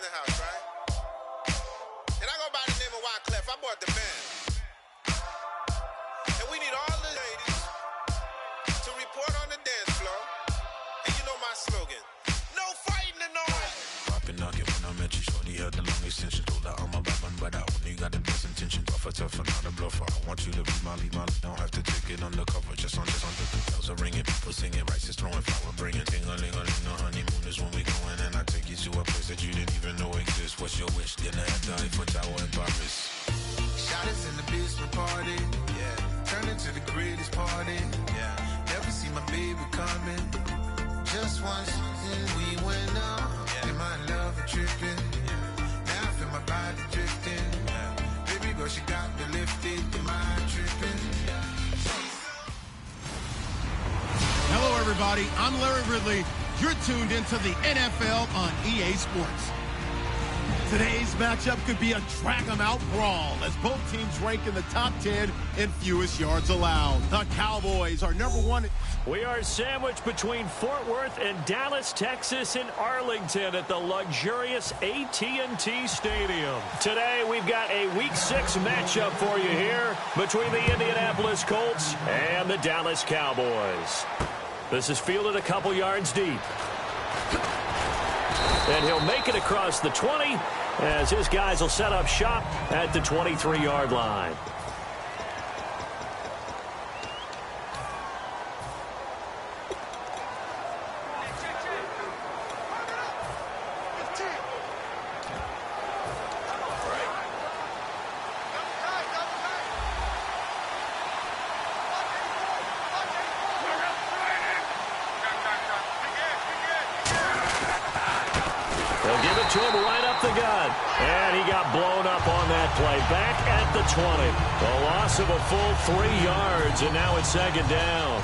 the house, right? And I go by the name of Wyclef. I bought the band. And we need all the ladies to report on the dance floor. And you know my slogan. No fighting tonight. Popping knock it when I met you. Shorty had the long extension. Told her I'm a rapping, but I only got the best intention. Tougher, not a bluffer. I want you to be Molly. Don't have to take it undercover. Just on the bells are ringing. People singing. Rice is throwing flower. Bringing ting-a-ling-a-ling. The honeymoon is when we going. And I take you to a place that you didn't even know exists. What's your wish? Dinner at the Eiffel Tower in Paris. Shot us in the basement party. Yeah. Turn into the greatest party. Yeah. Never see my baby coming. Just once we went up. Yeah. And my love tripping. Yeah. Now I feel my body drifting. Yeah. Baby girl, she got me lifted. Am I tripping? Yeah. Hello, everybody. I'm Larry Ridley. You're tuned into the NFL on EA Sports. Today's matchup could be a drag-em-out brawl as both teams rank in the top 10 in fewest yards allowed. The Cowboys are number one. We are sandwiched between Fort Worth and Dallas, Texas, and Arlington at the luxurious AT&T Stadium. Today, we've got a Week 6 matchup for you here between the Indianapolis Colts and the Dallas Cowboys. This is fielded a couple yards deep. And he'll make it across the 20 as his guys will set up shop at the 23-yard line. They'll give it to him right up the gut. And he got blown up on that play. Back at the 20. A loss of a full 3 yards, and now it's second down.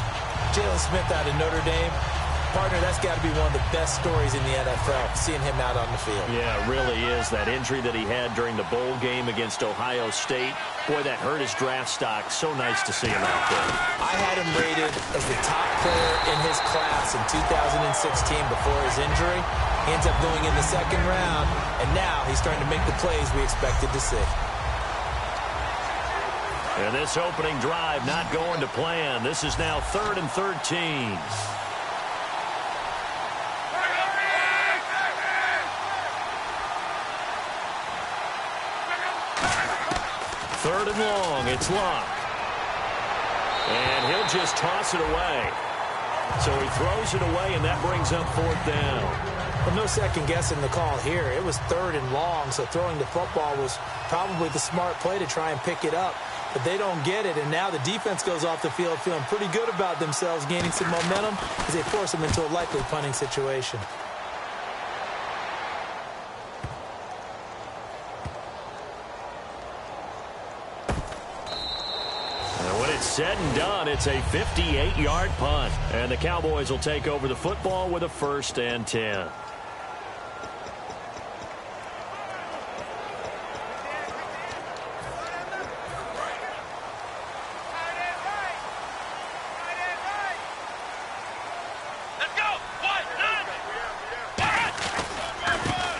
Jalen Smith out of Notre Dame. Partner, that's got to be one of the best stories in the NFL, seeing him out on the field. Yeah, it really is. That injury that he had during the bowl game against Ohio State, boy, that hurt his draft stock. So nice to see him out there. I had him rated as the top player in his class in 2016 before his injury. He ends up going in the second round, and now he's starting to make the plays we expected to see. And this opening drive not going to plan. This is now 3rd and 13. Third and long, it's Locke. And he'll just toss it away. So he throws it away, and that brings up 4th down. Well, no second guessing the call here. It was 3rd and long, so throwing the football was probably the smart play to try and pick it up. But they don't get it, and now the defense goes off the field feeling pretty good about themselves, gaining some momentum as they force them into a likely punting situation. Said and done, it's a 58-yard punt. And the Cowboys will take over the football with a 1st and 10.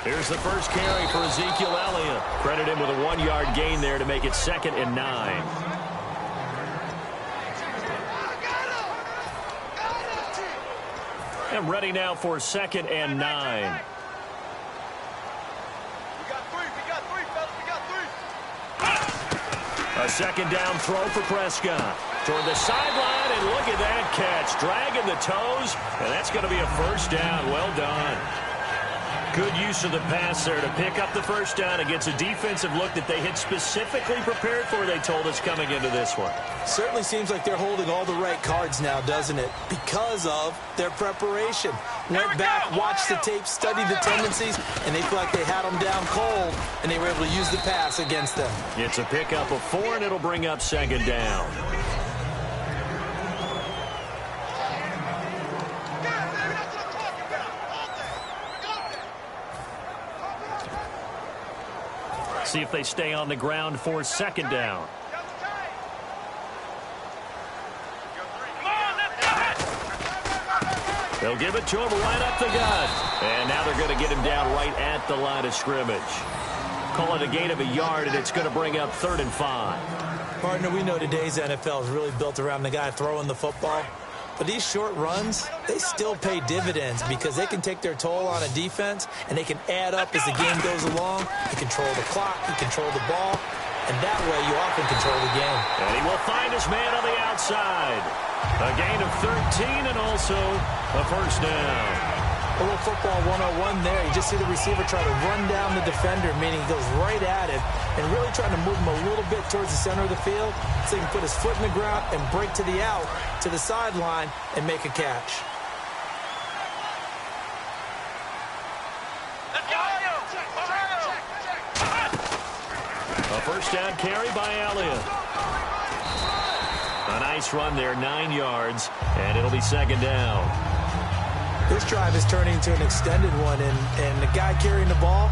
Here's the first carry for Ezekiel Elliott. Credit him with a 1-yard gain there to make it 2nd and 9. And ready now for 2nd and 9. A second down throw for Prescott. Toward the sideline, and look at that catch. Dragging the toes, and that's going to be a 1st down. Well done. Good use of the pass there to pick up the 1st down against a defensive look that they had specifically prepared for, they told us, coming into this one. Certainly seems like they're holding all the right cards now, doesn't it? Because of their preparation. Went back, watched the tape, studied the tendencies, and they feel like they had them down cold, and they were able to use the pass against them. It's a pickup of 4, and it'll bring up 2nd down. See if they stay on the ground for 2nd down. They'll give it to him right up the gut. And now they're going to get him down right at the line of scrimmage. Call it a gain of a yard, and it's going to bring up 3rd and 5. Partner, we know today's NFL is really built around the guy throwing the football. But these short runs, they still pay dividends because they can take their toll on a defense, and they can add up as the game goes along. You control the clock, you control the ball, and that way you often control the game. And he will find his man on the outside. A gain of 13 and also a first down. A little football 101 there. You just see the receiver try to run down the defender, meaning he goes right at him and really trying to move him a little bit towards the center of the field so he can put his foot in the ground and break to the out, to the sideline, and make a catch. A first down carry by Elliott. A nice run there, 9 yards, and it'll be 2nd down. This drive is turning into an extended one, and the guy carrying the ball,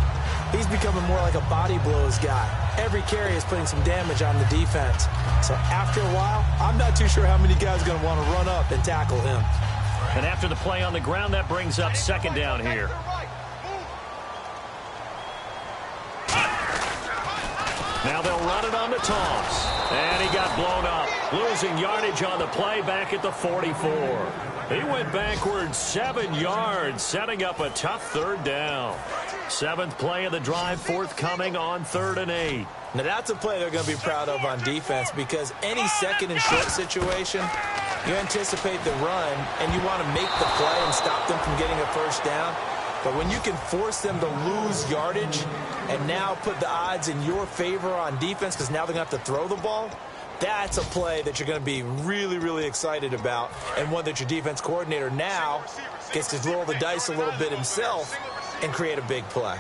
he's becoming more like a body blows guy. Every carry is putting some damage on the defense. So after a while, I'm not too sure how many guys are going to want to run up and tackle him. And after the play on the ground, that brings up 2nd down here. Now they'll run it on the toss. And he got blown up. Losing yardage on the play back at the 44. He went backwards 7 yards, setting up a tough 3rd down. 7th play of the drive forthcoming on 3rd and 8. Now that's a play they're going to be proud of on defense because any 2nd and short situation, you anticipate the run and you want to make the play and stop them from getting a first down. But when you can force them to lose yardage and now put the odds in your favor on defense because now they're going to have to throw the ball, that's a play that you're going to be really, really excited about, and one that your defense coordinator now gets to roll the dice a little bit himself and create a big play.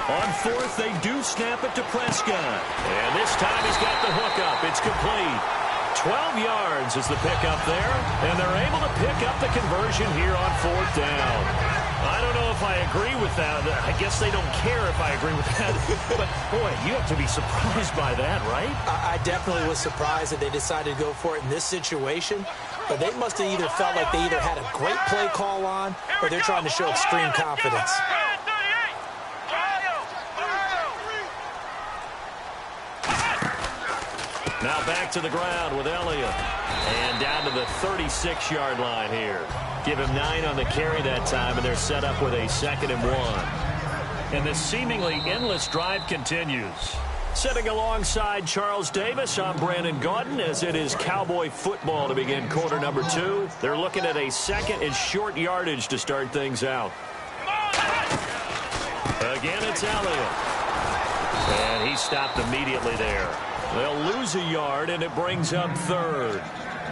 On 4th, they do snap it to Prescott. And this time he's got the hook up. It's complete. 12 yards is the pickup there, and they're able to pick up the conversion here on 4th down. I don't know if I agree with that. I guess they don't care if I agree with that. But, boy, you have to be surprised by that, right? I definitely was surprised that they decided to go for it in this situation. But they must have either felt like they either had a great play call on or they're trying to show extreme confidence. Now back to the ground with Elliott. And down to the 36-yard line here. Give him 9 on the carry that time, and they're set up with a 2nd and 1. And the seemingly endless drive continues. Sitting alongside Charles Davis, I'm Brandon Gaudin, as it is Cowboy football to begin quarter number 2. They're looking at a 2nd and short yardage to start things out. Again, it's Elliott. And he stopped immediately there. They'll lose a yard, and it brings up 3rd.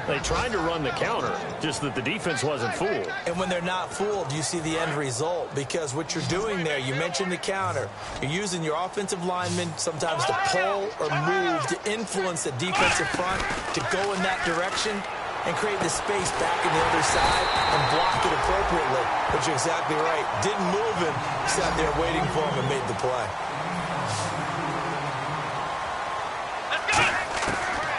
They tried to run the counter, just that the defense wasn't fooled. And when they're not fooled, you see the end result, because what you're doing there, you mentioned the counter. You're using your offensive linemen sometimes to pull or move to influence the defensive front to go in that direction and create the space back in the other side and block it appropriately. But you're exactly right. Didn't move him, sat there waiting for him and made the play.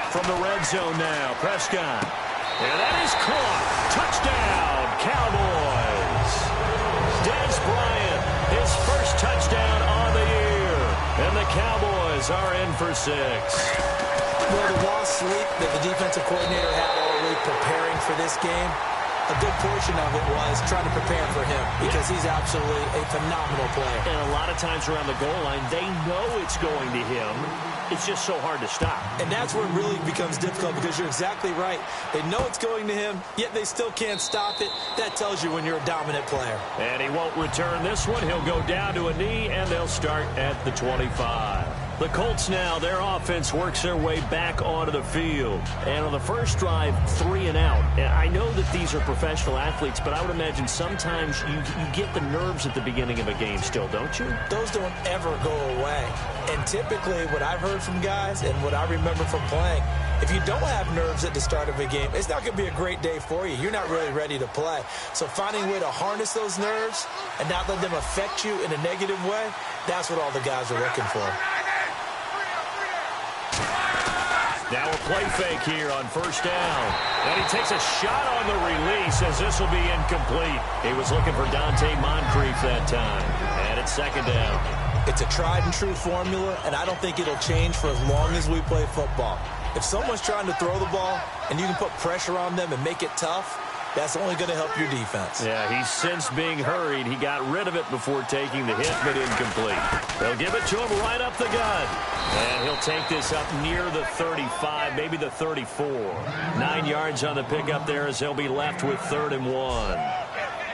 From the red zone now, Prescott. And that is caught. Touchdown, Cowboys. Dez Bryant, his first touchdown on the year. And the Cowboys are in for 6. Well, the lost sleep that the defensive coordinator had all week preparing for this game, a good portion of it was trying to prepare for him because he's absolutely a phenomenal player. And a lot of times around the goal line, they know it's going to him. It's just so hard to stop. And that's where it really becomes difficult because you're exactly right. They know it's going to him, yet they still can't stop it. That tells you when you're a dominant player. And he won't return this one. He'll go down to a knee, and they'll start at the 25. The Colts now, their offense works their way back onto the field. And on the first drive, 3 and out. And I know that these are professional athletes, but I would imagine sometimes you get the nerves at the beginning of a game still, don't you? Those don't ever go away. And typically what I've heard from guys and what I remember from playing, if you don't have nerves at the start of a game, it's not going to be a great day for you. You're not really ready to play. So finding a way to harness those nerves and not let them affect you in a negative way, that's what all the guys are looking for. Now a play fake here on first down. And he takes a shot on the release as this will be incomplete. He was looking for Dante Moncrief that time. And it's second down. It's a tried-and-true formula, and I don't think it'll change for as long as we play football. If someone's trying to throw the ball and you can put pressure on them and make it tough, that's only going to help your defense. Yeah, he's since being hurried. He got rid of it before taking the hit, but incomplete. They'll give it to him right up the gut. And he'll take this up near the 35, maybe the 34. 9 yards on the pickup there as they'll be left with 3rd and 1.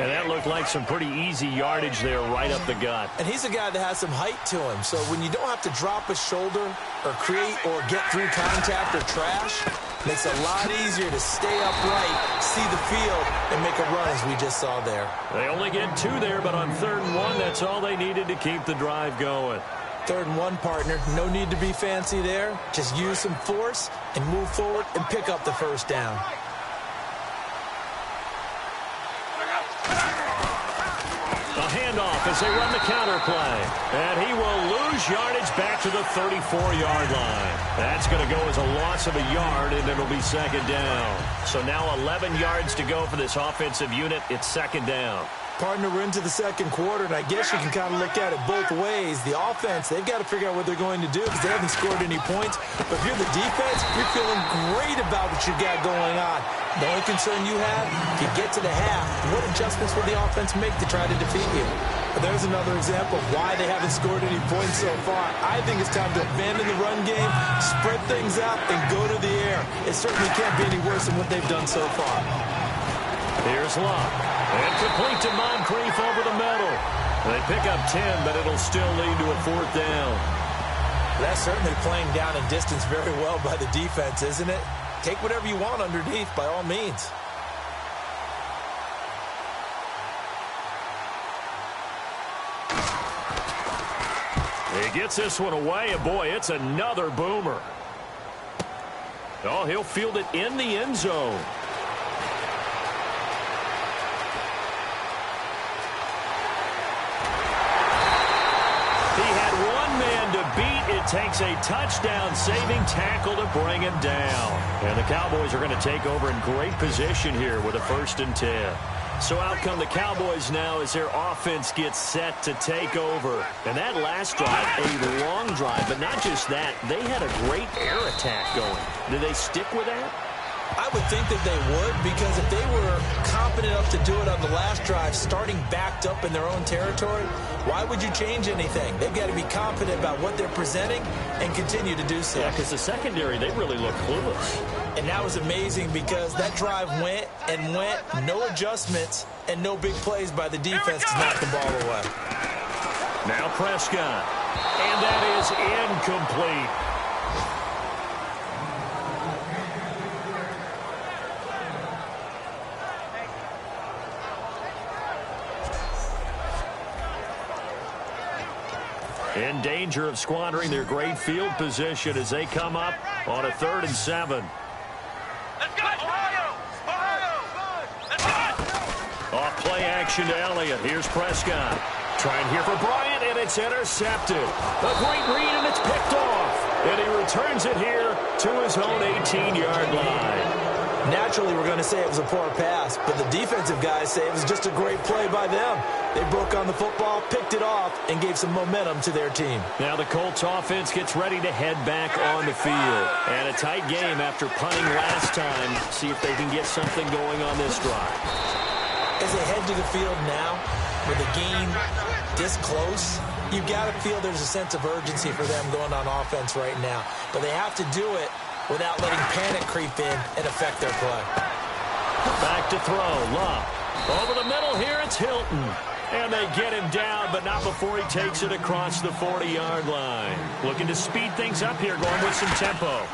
And that looked like some pretty easy yardage there right up the gut. And he's a guy that has some height to him. So when you don't have to drop a shoulder or create or get through contact or trash, makes it a lot easier to stay upright, see the field, and make a run as we just saw there. They only get 2 there, but on 3rd and 1, that's all they needed to keep the drive going. 3rd and 1, partner. No need to be fancy there. Just use some force and move forward and pick up the first down. A handoff as they run the counter play. And he will lose yardage back to the 34-yard line. That's going to go as a loss of a yard, and it'll be second down. So now 11 yards to go for this offensive unit. It's second down. Partner, we're into the second quarter, and I guess you can kind of look at it both ways. The offense, they've got to figure out what they're going to do because they haven't scored any points. But if you're the defense, you're feeling great about what you got going on. The only concern you have, if you get to the half, what adjustments will the offense make to try to defeat you? But there's another example of why they haven't scored any points so far. I think it's time to abandon the run game, spread things out, and go to the air. It certainly can't be any worse than what they've done so far. Here's Love. And complete to Moncrief over the middle. They pick up 10, but it'll still lead to a 4th down. That's certainly playing down in distance very well by the defense, isn't it? Take whatever you want underneath, by all means. He gets this one away, and boy, it's another boomer. Oh, he'll field it in the end zone. It takes a touchdown-saving tackle to bring him down. And the Cowboys are going to take over in great position here with a 1st and 10. So out come the Cowboys now as their offense gets set to take over. And that last drive, a long drive, but not just that. They had a great air attack going. Did they stick with that? I would think that they would, because if they were confident enough to do it on the last drive, starting backed up in their own territory, why would you change anything? They've got to be confident about what they're presenting and continue to do so. Yeah, because the secondary, they really look clueless. And that was amazing because that drive went and went, no adjustments, and no big plays by the defense to knock the ball away. Now Prescott, and that is incomplete. In danger of squandering their great field position as they come up on a 3rd and 7. Let's go, Ohio! Off play action to Elliott. Here's Prescott. Trying here for Bryant, and it's intercepted. A great read, and it's picked off. And he returns it here to his own 18-yard line. Naturally, we're going to say it was a poor pass, but the defensive guys say it was just a great play by them. They broke on the football, picked it off, and gave some momentum to their team. Now the Colts offense gets ready to head back on the field. And a tight game after punting last time. See if they can get something going on this drive. As they head to the field now, with the game this close, you've got to feel there's a sense of urgency for them going on offense right now. But they have to do it without letting panic creep in and affect their play. Back to throw. Love. Over the middle here, it's Hilton. And they get him down, but not before he takes it across the 40-yard line. Looking to speed things up here, going with some tempo.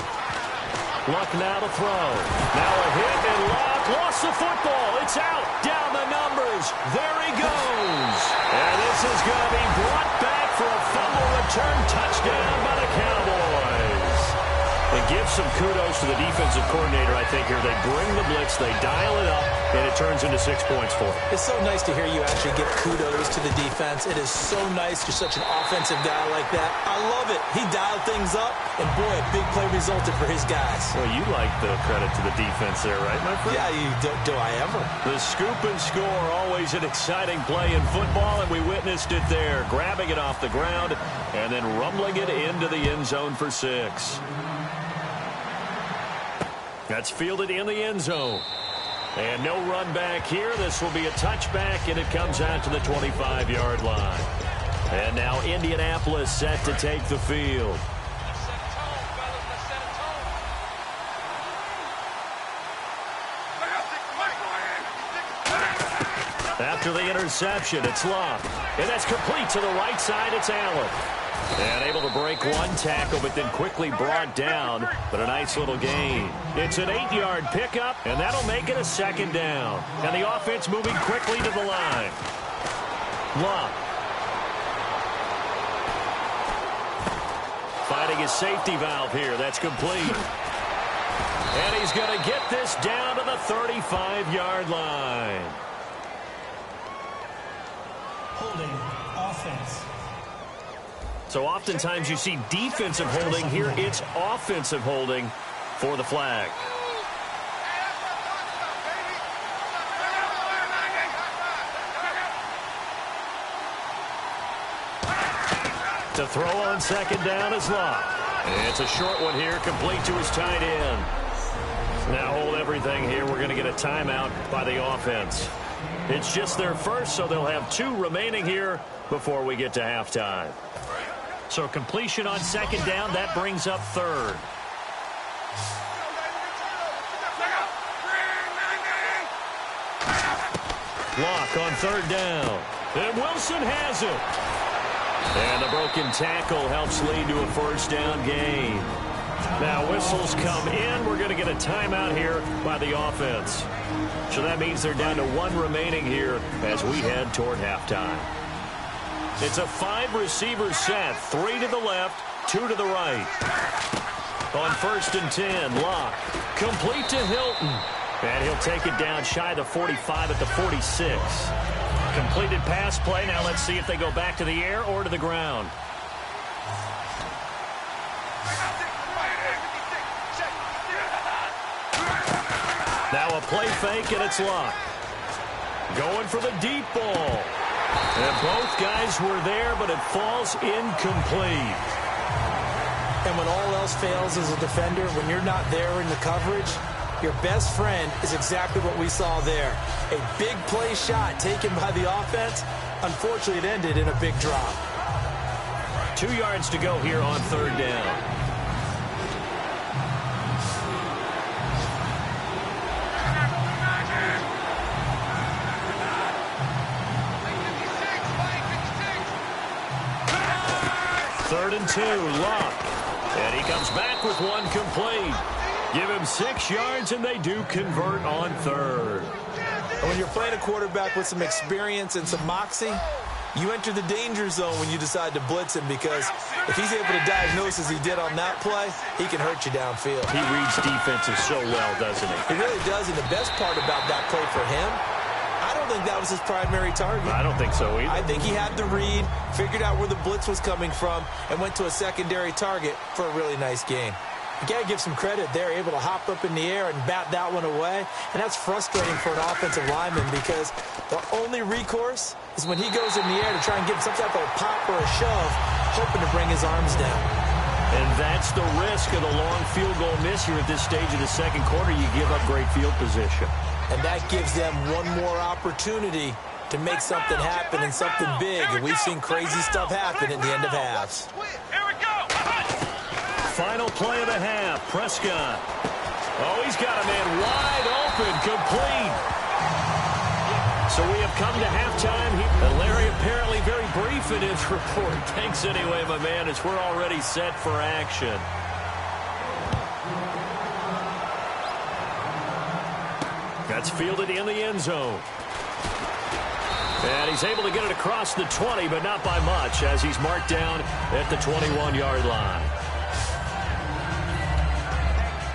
Luck now to throw. Now a hit, and Luck lost the football. It's out. Down the numbers. There he goes. And this is going to be brought back for a fumble return touchdown by the Cowboys. And give some kudos to the defensive coordinator, I think, here. They bring the blitz, they dial it up, and it turns into 6 points for them. It's so nice to hear you actually give kudos to the defense. It is so nice. You're such an offensive guy like that. I love it. He dialed things up, and boy, a big play resulted for his guys. Well, you like the credit to the defense there, right, my friend? Yeah, do I ever? The scoop and score, always an exciting play in football, and we witnessed it there, grabbing it off the ground and then rumbling it into the end zone for 6. That's fielded in the end zone. And no run back here. This will be a touchback, and it comes out to the 25-yard line. And now Indianapolis set to take the field. After the interception, it's Love. And that's complete to the right side. It's Allen. And able to break one tackle, but then quickly brought down. But a nice little gain. It's an 8-yard pickup, and that'll make it a 2nd down. And the offense moving quickly to the line. Love. Finding his safety valve here. That's complete. And he's going to get this down to the 35-yard line. Holding offense. So oftentimes you see defensive holding. Here it's offensive holding for the flag. To throw on 2nd down is Love. It's a short one here, complete to his tight end. Now hold everything here. We're going to get a timeout by the offense. It's just their first, so they'll have 2 remaining here before we get to halftime. So completion on 2nd down, that brings up 3rd. Lock on 3rd down. And Wilson has it. And the broken tackle helps lead to a 1st down gain. Now whistles come in. We're going to get a timeout here by the offense. So that means they're down to 1 remaining here as we head toward halftime. It's a 5-receiver set. 3 to the left, 2 to the right. On 1st and 10, Locke. Complete to Hilton. And he'll take it down shy of the 45 at the 46. Completed pass play. Now let's see if they go back to the air or to the ground. Now a play fake, and it's Locke. Going for the deep ball. And both guys were there, but it falls incomplete. And when all else fails as a defender, when you're not there in the coverage, your best friend is exactly what we saw there. A big play shot taken by the offense. Unfortunately, it ended in a big drop. 2 yards to go here on 3rd down. Third and 2, Locke. And he comes back with 1 complete. Give him 6 yards, and they do convert on 3rd. When you're playing a quarterback with some experience and some moxie, you enter the danger zone when you decide to blitz him, because if he's able to diagnose as he did on that play, he can hurt you downfield. He reads defenses so well, doesn't he? He really does, and the best part about that play for him, I don't think that was his primary target. I don't think so either. I think he had the read, figured out where the blitz was coming from, and went to a secondary target for a really nice game. You got to give some credit. They're able to hop up in the air and bat that one away, and that's frustrating for an offensive lineman, because the only recourse is when he goes in the air to try and get some type of pop or a shove, hoping to bring his arms down. And that's the risk of the long field goal miss here at this stage of the 2nd quarter. You give up great field position. And that gives them one more opportunity to make something happen and something big. And we've seen crazy stuff happen at the end of halves. Here we go. Final play of the half. Prescott. Oh, he's got a man wide open, complete. So we have come to halftime. And Larry apparently very brief in his report. Thanks anyway, my man, as we're already set for action. That's fielded in the end zone. And he's able to get it across the 20, but not by much, as he's marked down at the 21-yard line.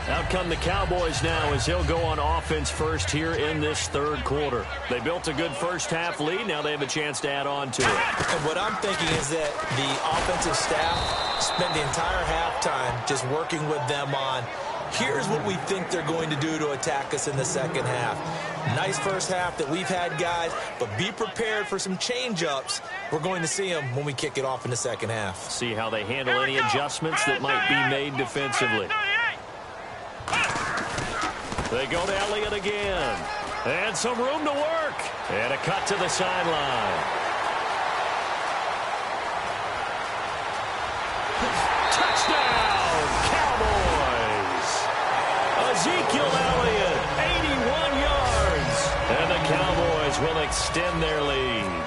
Out come the Cowboys now as he'll go on offense first here in this third quarter. They built a good first half lead. Now they have a chance to add on to it. And what I'm thinking is that the offensive staff spent the entire halftime just working with them on, here's what we think they're going to do to attack us in the second half. Nice first half that we've had, guys, but be prepared for some change-ups. We're going to see them when we kick it off in the second half. See how they handle any adjustments that might be made defensively. They go to Elliott again. And some room to work. And a cut to the sideline. Touchdown, Cowboys. Ezekiel Elliott, 81 yards. And the Cowboys will extend their lead.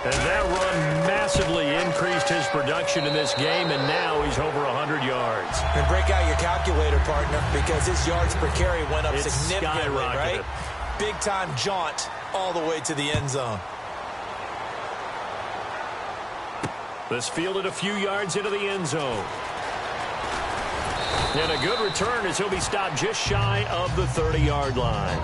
And that run massively increased his production in this game, and now he's over 100 yards. And break out your calculator, partner, because his yards per carry went up significantly, right? Big-time jaunt all the way to the end zone. This fielded a few yards into the end zone. And a good return as he'll be stopped just shy of the 30-yard line.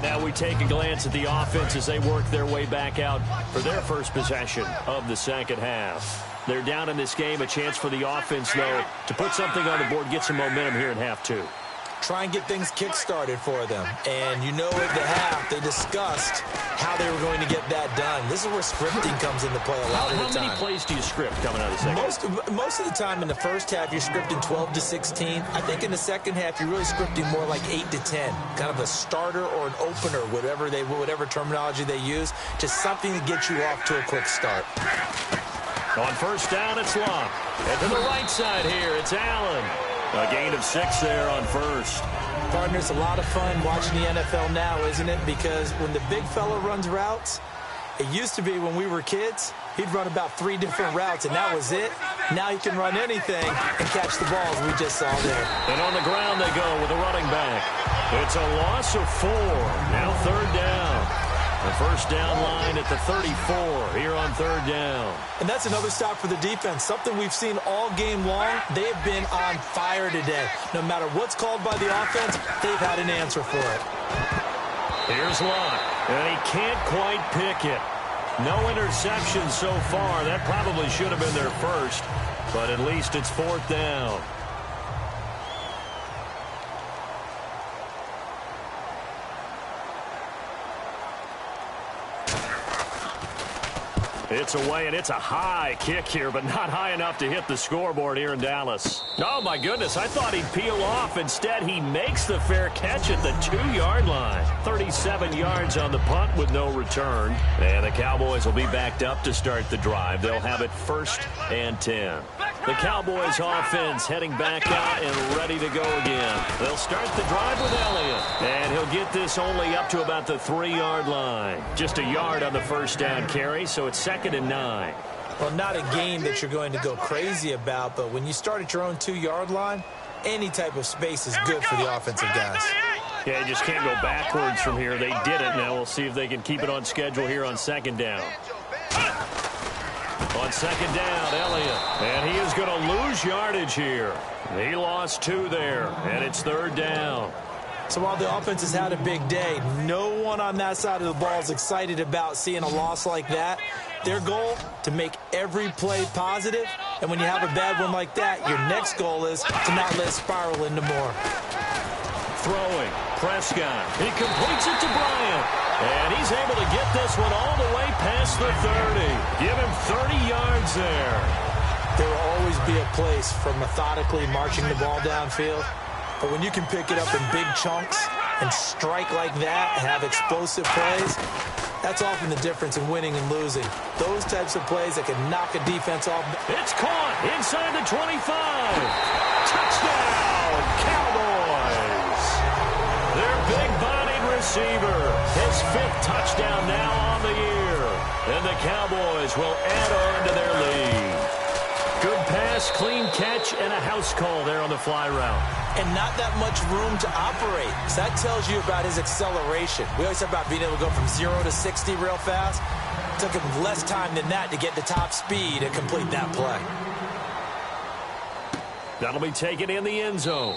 Now we take a glance at the offense as they work their way back out for their first possession of the second half. They're down in this game. A chance for the offense, though, to put something on the board, get some momentum here in half two. Try and get things kick-started for them. And you know at the half, they discussed how they were going to get that done. This is where scripting comes into play a lot of the time. How many plays do you script coming out of the second half? Most of the time in the first half, you're scripting 12 to 16. I think in the second half, you're really scripting more like 8 to 10. Kind of a starter or an opener, whatever terminology they use. Just something to get you off to a quick start. On first down, it's Locke. And to the right side here, it's Allen. A gain of 6 there on first. Partner, it's a lot of fun watching the NFL now, isn't it? Because when the big fella runs routes, it used to be when we were kids, he'd run about 3 different routes, and that was it. Now he can run anything and catch the balls we just saw there. And on the ground they go with a running back. It's a loss of 4. Now third down. The first down line at the 34 here on third down. And that's another stop for the defense. Something we've seen all game long. They have been on fire today. No matter what's called by the offense, they've had an answer for it. Here's Locke, and he can't quite pick it. No interceptions so far. That probably should have been their first, but at least it's fourth down. It's away, and it's a high kick here, but not high enough to hit the scoreboard here in Dallas. Oh, my goodness, I thought he'd peel off. Instead, he makes the fair catch at the 2-yard line. 37 yards on the punt with no return. And the Cowboys will be backed up to start the drive. They'll have it 1st and 10. The Cowboys offense heading back out and ready to go again. They'll start the drive with Elliott. And he'll get this only up to about the 3-yard line. Just a yard on the first down carry, so it's 2nd and 9. Well, not a game that you're going to go crazy about, but when you start at your own 2-yard line, any type of space is good for the offensive guys. Yeah, you just can't go backwards from here. They did it. Now we'll see if they can keep it on schedule here on 2nd down. On 2nd down, Elliott. And he is going to lose yardage here. He lost 2 there, and it's 3rd down. So while the offense has had a big day, no one on that side of the ball is excited about seeing a loss like that. Their goal, to make every play positive. And when you have a bad one like that, your next goal is to not let it spiral into more. Throwing, Prescott. He completes it to Bryant. And he's able to get this one all the way past the 30. Give him 30 yards there. There will always be a place for methodically marching the ball downfield. But when you can pick it up in big chunks and strike like that and have explosive plays, that's often the difference in winning and losing. Those types of plays that can knock a defense off. It's caught inside the 25. Touchdown, Cowboys. Their big-bodied receiver. His 5th touchdown now on the year. And the Cowboys will add on to their lead. Good pass, clean catch, and a house call there on the fly route. And not that much room to operate. So that tells you about his acceleration. We always talk about being able to go from 0 to 60 real fast. It took him less time than that to get the top speed and complete that play. That'll be taken in the end zone.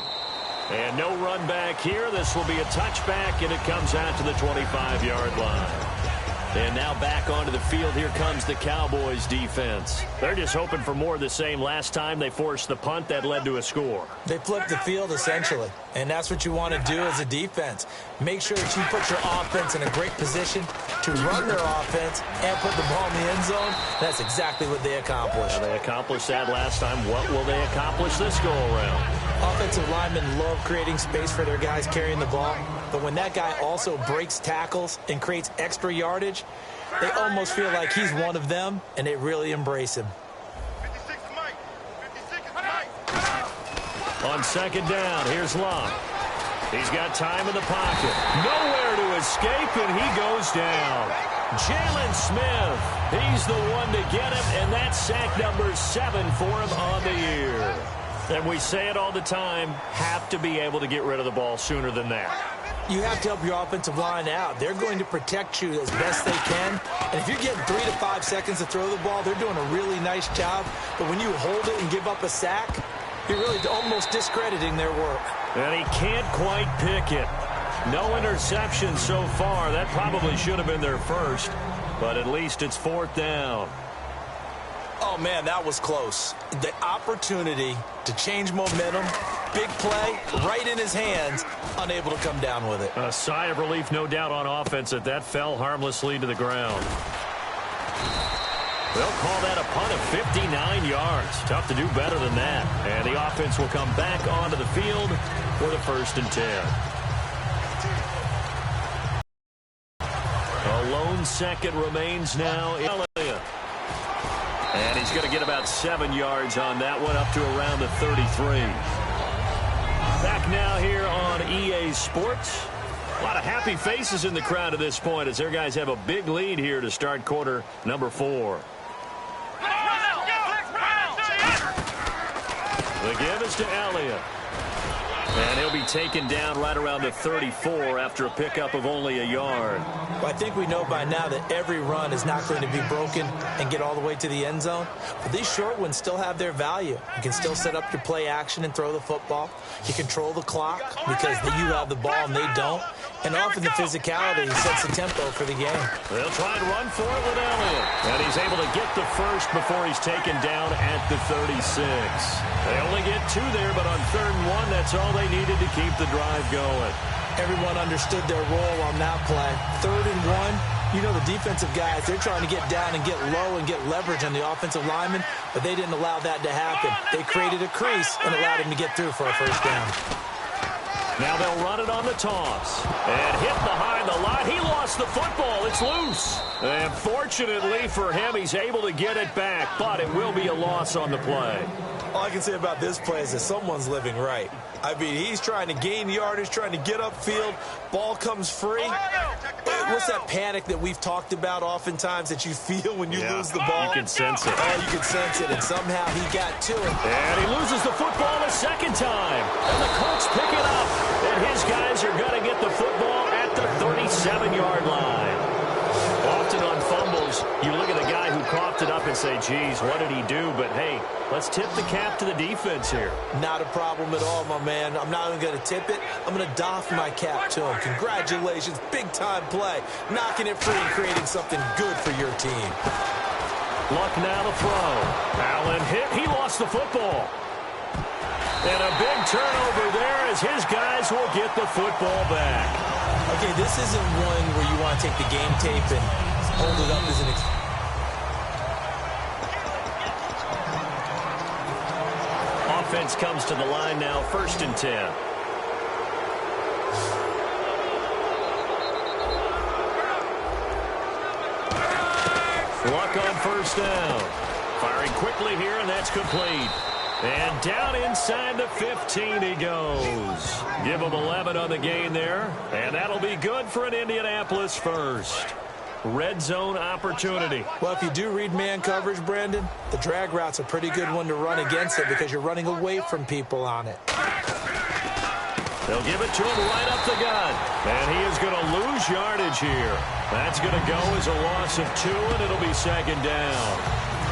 And no run back here. This will be a touchback, and it comes out to the 25-yard line. And now back onto the field. Here comes the Cowboys defense. They're just hoping for more of the same. Last time they forced the punt that led to a score. They flipped the field, essentially. And that's what you want to do as a defense. Make sure that you put your offense in a great position to run their offense and put the ball in the end zone. That's exactly what they accomplished. They accomplished that last time. What will they accomplish this go-around? Offensive linemen love creating space for their guys carrying the ball. But when that guy also breaks tackles and creates extra yardage, they almost feel like he's one of them, and they really embrace him. On second down, here's Love. He's got time in the pocket. Nowhere to escape, and he goes down. Jalen Smith, he's the one to get him, and that's sack number 7 for him on the year. And we say it all the time, have to be able to get rid of the ball sooner than that. You have to help your offensive line out. They're going to protect you as best they can. And if you're getting 3 to 5 seconds to throw the ball, they're doing a really nice job. But when you hold it and give up a sack, you're really almost discrediting their work. And he can't quite pick it. No interception so far. That probably should have been their first. But at least it's 4th down. Oh, man, that was close. The opportunity to change momentum, big play, right in his hands, unable to come down with it. A sigh of relief, no doubt, on offense that fell harmlessly to the ground. They'll call that a punt of 59 yards. Tough to do better than that. And the offense will come back onto the field for the 1st and 10. A lone second remains now. And he's going to get about 7 yards on that one, up to around the 33. Back now here on EA Sports. A lot of happy faces in the crowd at this point as their guys have a big lead here to start quarter number 4. The give is to Elliott. And he'll be taken down right around the 34 after a pickup of only a yard. Well, I think we know by now that every run is not going to be broken and get all the way to the end zone. But these short ones still have their value. You can still set up your play action and throw the football. You control the clock because you have the ball and they don't. And often the physicality sets the tempo for the game. They'll try and run for it with Elliott. And he's able to get the first before he's taken down at the 36. They only get 2 there, but on 3rd and 1, that's all they needed to keep the drive going. Everyone understood their role on that play. 3rd and 1, you know the defensive guys, they're trying to get down and get low and get leverage on the offensive lineman, but they didn't allow that to happen. They created a crease and allowed him to get through for a 1st down. Now they'll run it on the toss. And hit behind the line. He lost the football. It's loose. And fortunately for him, he's able to get it back, but it will be a loss on the play. All I can say about this play is that someone's living right. I mean, he's trying to gain yardage, trying to get upfield. Ball comes free. What's that panic that we've talked about oftentimes that you feel when you lose the ball? You can sense it. Oh, you can sense it, and somehow he got to it. And he loses the football a 2nd time. And the Colts pick it up. And his guys are going to get the football at the 37-yard line. Often on fumbles, you look at the guy who coughed it up and say, geez, what did he do? But, hey, let's tip the cap to the defense here. Not a problem at all, my man. I'm not even going to tip it. I'm going to doff my cap to him. Congratulations. Big-time play. Knocking it free and creating something good for your team. Luck now to throw. Allen hit. He lost the football. And a big turnover there as his guys will get the football back. Okay, this isn't one where you want to take the game tape and hold it up as an offense comes to the line now, 1st and 10. Luck on 1st down. Firing quickly here, and that's complete. And down inside the 15 he goes. Give him 11 on the gain there. And that'll be good for an Indianapolis first. Red zone opportunity. Well, if you do read man coverage, Brandon, the drag route's a pretty good one to run against it because you're running away from people on it. They'll give it to him right up the gut. And he is going to lose yardage here. That's going to go as a loss of 2, and it'll be 2nd down.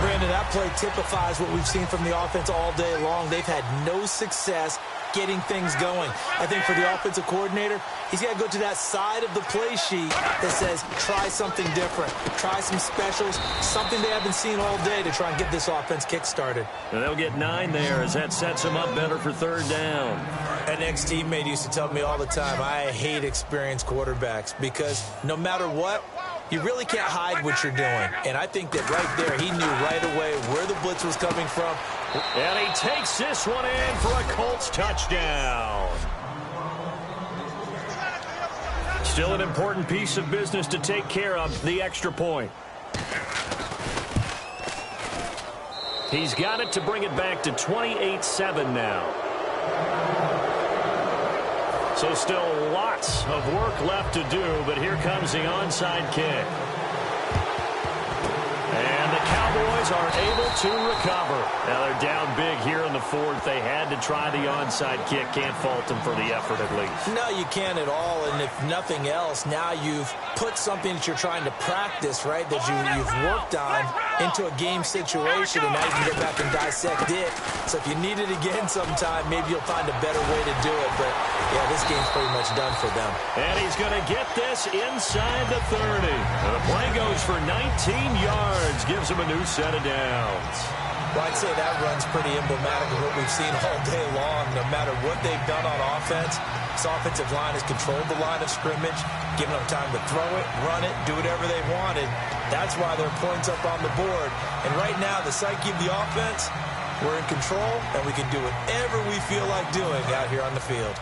Brandon, that play typifies what we've seen from the offense all day long. They've had no success getting things going. I think for the offensive coordinator, he's got to go to that side of the play sheet that says, try something different. Try some specials, something they haven't seen all day to try and get this offense kick-started. And they'll get 9 there as that sets them up better for 3rd down. An ex-teammate used to tell me all the time, I hate experienced quarterbacks because no matter what, you really can't hide what you're doing. And I think that right there, he knew right away where the blitz was coming from. And he takes this one in for a Colts touchdown. Still an important piece of business to take care of, the extra point. He's got it to bring it back to 28-7 now. So still lots of work left to do, but here comes the onside kick. And the Cowboys are able to recover. Now they're down big here in the 4th. They had to try the onside kick. Can't fault them for the effort at least. No, you can't at all. And if nothing else, now you've put something that you're trying to practice, right, that you've worked on into a game situation, and now you can go back and dissect it. So if you need it again sometime, maybe you'll find a better way to do it. But, yeah, this game's pretty much done for them. And he's going to get this inside the 30. And the play goes for 19 yards, gives him a new set of downs. Well, I'd say that run's pretty emblematic of what we've seen all day long. No matter what they've done on offense, this offensive line has controlled the line of scrimmage, given them time to throw it, run it, do whatever they wanted. That's why there are points up on the board. And right now, the psyche of the offense, we're in control, and we can do whatever we feel like doing out here on the field.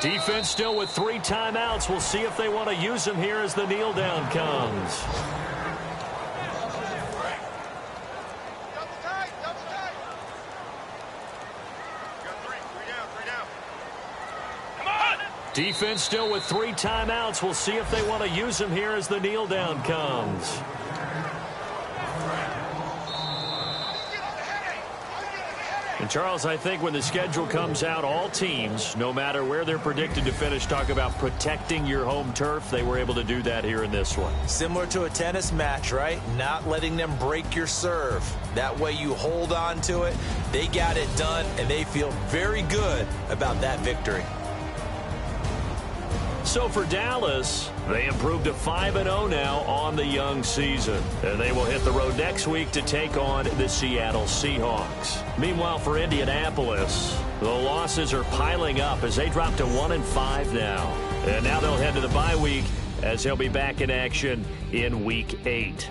Defense still with 3 timeouts. We'll see if they want to use them here as the kneel down comes. Defense still with 3 timeouts. We'll see if they want to use them here as the kneel down comes. And Charles, I think when the schedule comes out, all teams, no matter where they're predicted to finish, talk about protecting your home turf. They were able to do that here in this one. Similar to a tennis match, right? Not letting them break your serve. That way you hold on to it. They got it done, and they feel very good about that victory. So for Dallas, they improved to 5-0 now on the young season. And they will hit the road next week to take on the Seattle Seahawks. Meanwhile, for Indianapolis, the losses are piling up as they drop to 1-5 now. And now they'll head to the bye week as they'll be back in action in Week 8.